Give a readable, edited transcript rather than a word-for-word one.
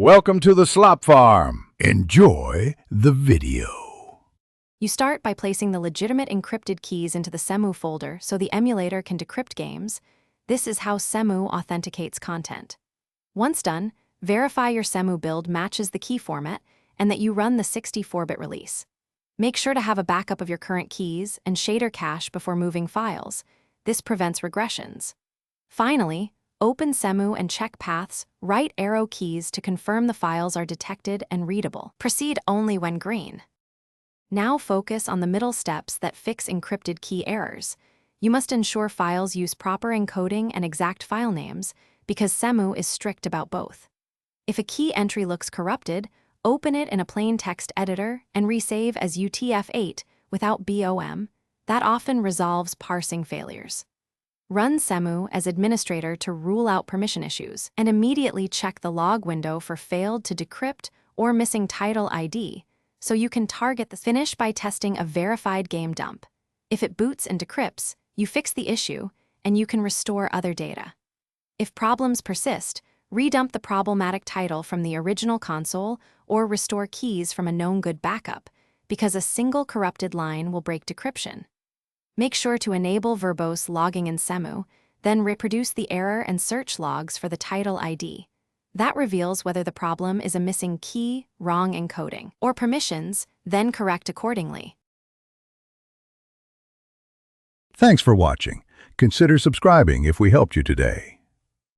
Welcome to the slop farm. Enjoy the video. You start by placing the legitimate encrypted keys into the Cemu folder so the emulator can decrypt games. This is how Cemu authenticates content. Once done, verify your Cemu build matches the key format and that you run the 64-bit release. Make sure to have a backup of your current keys and shader cache before moving files. This prevents regressions. Finally, open Cemu and check paths, right arrow keys to confirm the files are detected and readable. Proceed only when green. Now focus on the middle steps that fix encrypted key errors. You must ensure files use proper encoding and exact file names because Cemu is strict about both. If a key entry looks corrupted, open it in a plain text editor and resave as UTF-8 without BOM. That often resolves parsing failures. Run Cemu as administrator to rule out permission issues, and immediately check the log window for failed to decrypt or missing title ID, so you can target the finish by testing a verified game dump. If it boots and decrypts, you fix the issue, and you can restore other data. If problems persist, redump the problematic title from the original console or restore keys from a known good backup, because a single corrupted line will break decryption. Make sure to enable verbose logging in Cemu, then reproduce the error and search logs for the title ID. That reveals whether the problem is a missing key, wrong encoding, or permissions, then correct accordingly. Thanks for watching. Consider subscribing if we helped you today.